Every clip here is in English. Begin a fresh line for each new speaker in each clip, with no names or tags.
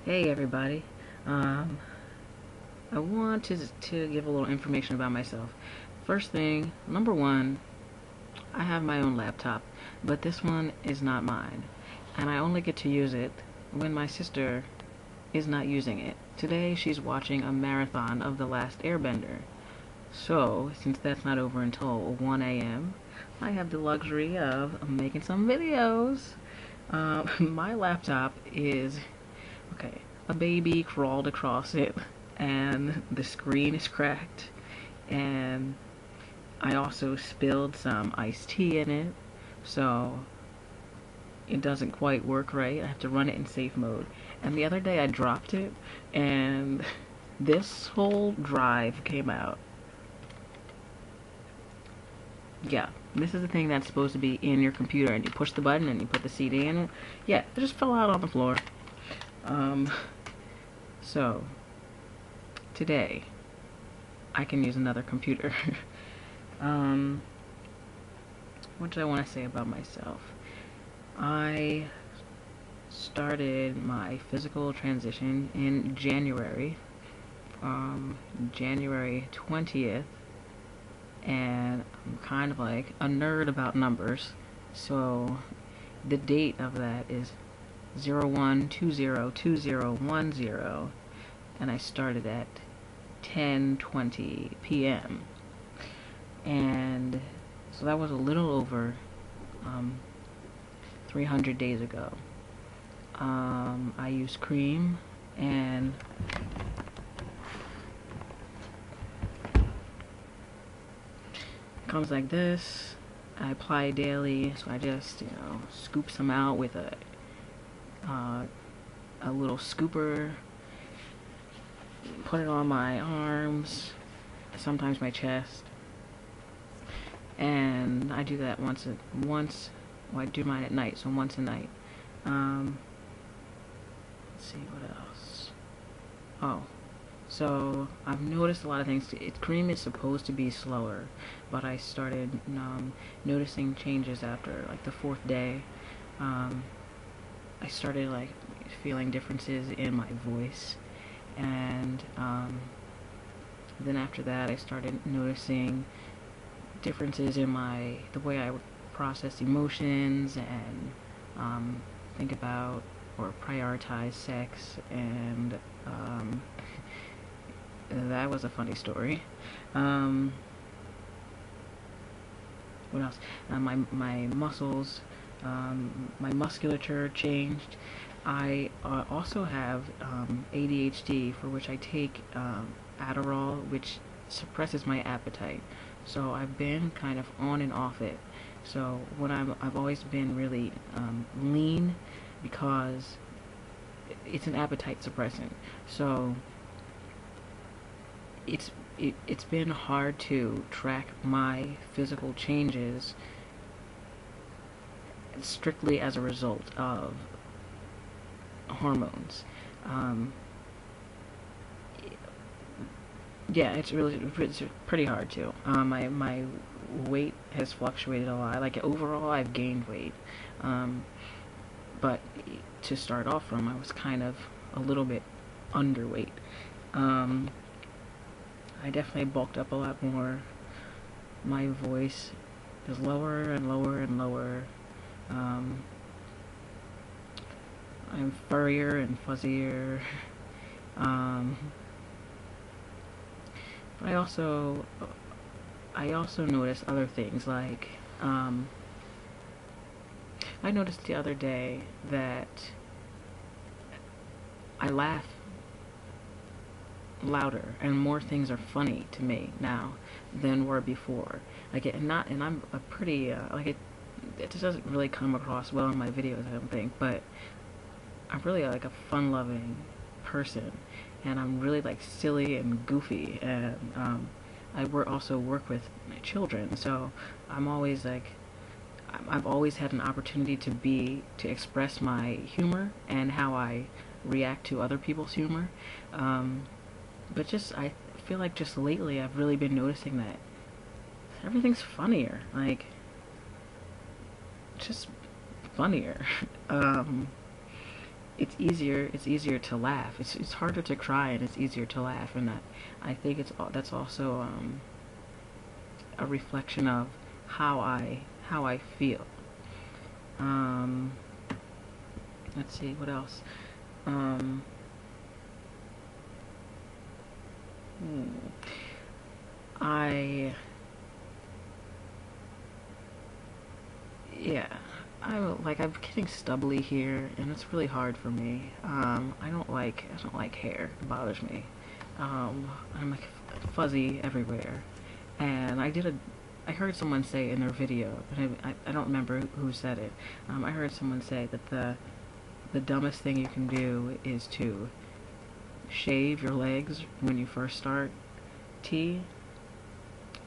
Hey everybody. Um, I wanted to give a little information about myself. First thing, number one, I have my own laptop, but this one is not mine. And I only get to use it when my sister is not using it. Today she's watching a marathon of The Last Airbender. So, since that's not over until 1 a.m., I have the luxury of making some videos. My laptop is okay, a baby crawled across it, and the screen is cracked, and I also spilled some iced tea in it, so it doesn't quite work right. I have to run it in safe mode. And the other day I dropped it, and this whole drive came out. Yeah, this is the thing that's supposed to be in your computer, and you push the button and you put the CD in it. Yeah, it just fell out on the floor. Um, so today I can use another computer. um, what did I want to say about myself? I started my physical transition in January, January 20th, and I'm kind of like a nerd about numbers, so the date of that is 01202010, and I started at 10:20 p.m. and so that was a little over 300 days ago. I use cream, and it comes like this. I apply daily, so I just scoop some out with a little scooper, put it on my arms, sometimes my chest, and I do that once. Well, I do mine at night, so once a night. Let's see what else. Oh, so I've noticed a lot of things. Cream is supposed to be slower, but I started noticing changes after like the fourth day. I started like feeling differences in my voice, and then after that I started noticing differences in the way I would process emotions and think about or prioritize sex, and that was a funny story. What else? My muscles, my musculature changed. I also have ADHD, for which I take Adderall, which suppresses my appetite. So I've been kind of on and off it. So when I've always been really lean, because it's an appetite suppressant. So it's been hard to track my physical changes strictly as a result of hormones. Yeah, it's pretty hard too. My weight has fluctuated a lot. Like overall, I've gained weight, but to start off from, I was kind of a little bit underweight. I definitely bulked up a lot more. My voice is lower and lower and lower. I'm furrier and fuzzier. But I also noticed other things, like I noticed the other day that I laugh louder and more things are funny to me now than were before. And I'm a pretty it just doesn't really come across well in my videos, I don't think, but I'm really like a fun-loving person, and I'm really like silly and goofy, and I also work with children, so I'm always like I've always had an opportunity to express my humor and how I react to other people's humor. But I feel like just lately I've really been noticing that everything's funnier, like just funnier. it's easier to laugh. It's harder to cry and it's easier to laugh, and I think that's also a reflection of how I feel. Um, let's see what else. Um, hmm, I yeah. I'm getting stubbly here, and it's really hard for me. I don't like hair. It bothers me. I'm like fuzzy everywhere, and I heard someone say in their video, and I don't remember who said it. I heard someone say that the dumbest thing you can do is to shave your legs when you first start tea,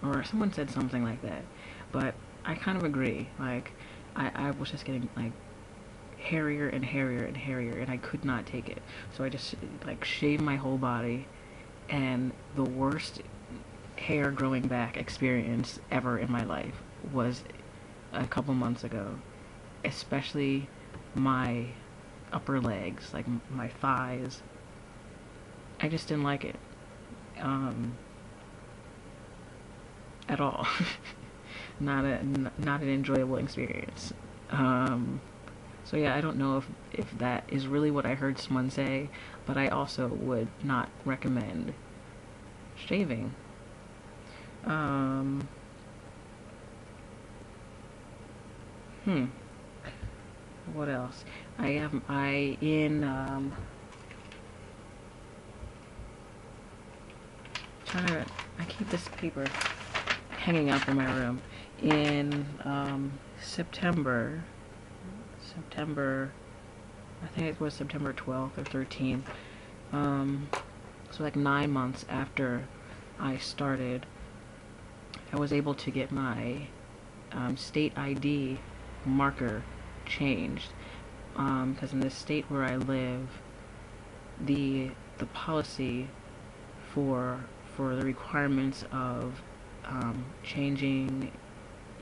or someone said something like that. But I kind of agree. Like, I was just getting like hairier and hairier and hairier, and I could not take it. So I just like shaved my whole body, and the worst hair growing back experience ever in my life was a couple months ago, especially my upper legs, like my thighs. I just didn't like it at all. Not an enjoyable experience. So yeah, I don't know if that is really what I heard someone say, but I also would not recommend shaving. Um, hmm. What else? I in trying to I keep this paper hanging up in my room. In September, I think it was September 12th or 13th. Um, so like 9 months after I started, I was able to get my state ID marker changed. Because in the state where I live, the policy for the requirements of changing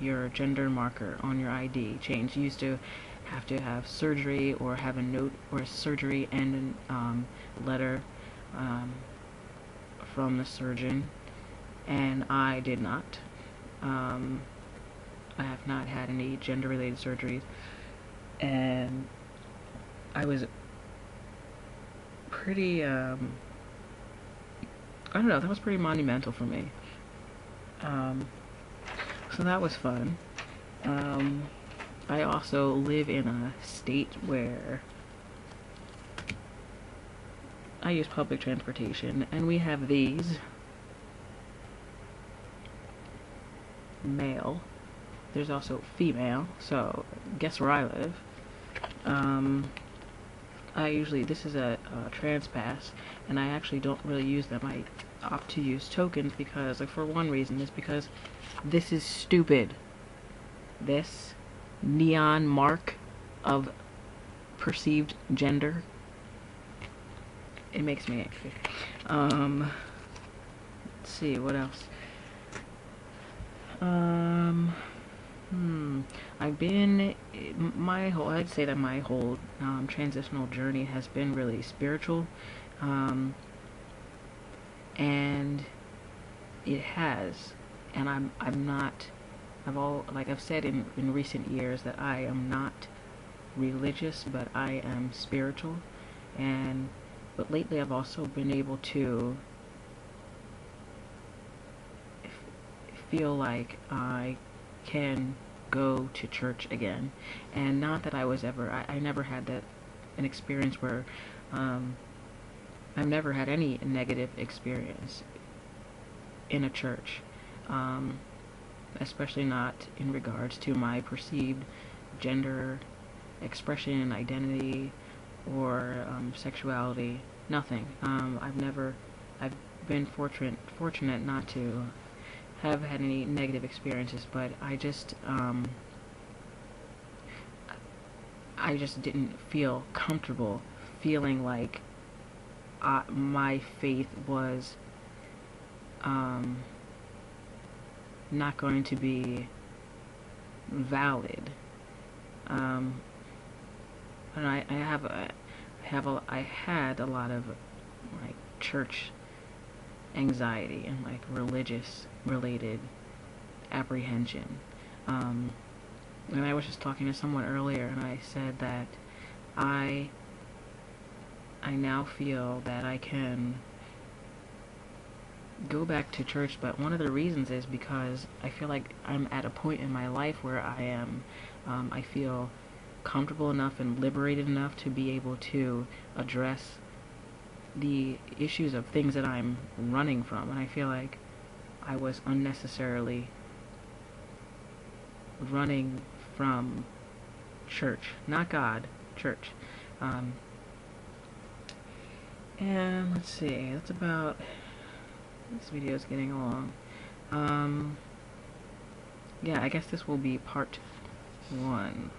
your gender marker on your ID changed. You used to have surgery or have a note or a surgery and a letter um, from the surgeon, and I did not. I have not had any gender-related surgeries, and I was pretty, I don't know, that was pretty monumental for me. Um, so that was fun. Um, I also live in a state where I use public transportation, and we have these. Male. There's also female, so guess where I live. This is a trans pass, and I actually don't really use them. I opt to use tokens because, like, for one reason, is because this is stupid. This neon mark of perceived gender, it makes me angry. Let's see, what else? I'd say that my whole transitional journey has been really spiritual, um, and it has, and I'm not, like I've said in recent years that I am not religious, but I am spiritual, but lately I've also been able to feel like I can go to church again. And not that I never had an experience where I've never had any negative experience in a church, especially not in regards to my perceived gender expression, identity, or sexuality. Nothing. I've been fortunate not to have had any negative experiences, but I just didn't feel comfortable feeling like my faith was not going to be valid. And I I had a lot of like church anxiety and like religious related apprehension. Um, and I was just talking to someone earlier, and I said that I I now feel that I can go back to church, but one of the reasons is because I feel like I'm at a point in my life where I feel comfortable enough and liberated enough to be able to address the issues of things that I'm running from. And I feel like I was unnecessarily running from church, not God, church. Um, and let's see, that's about, this video is getting long. Yeah, I guess this will be part 1.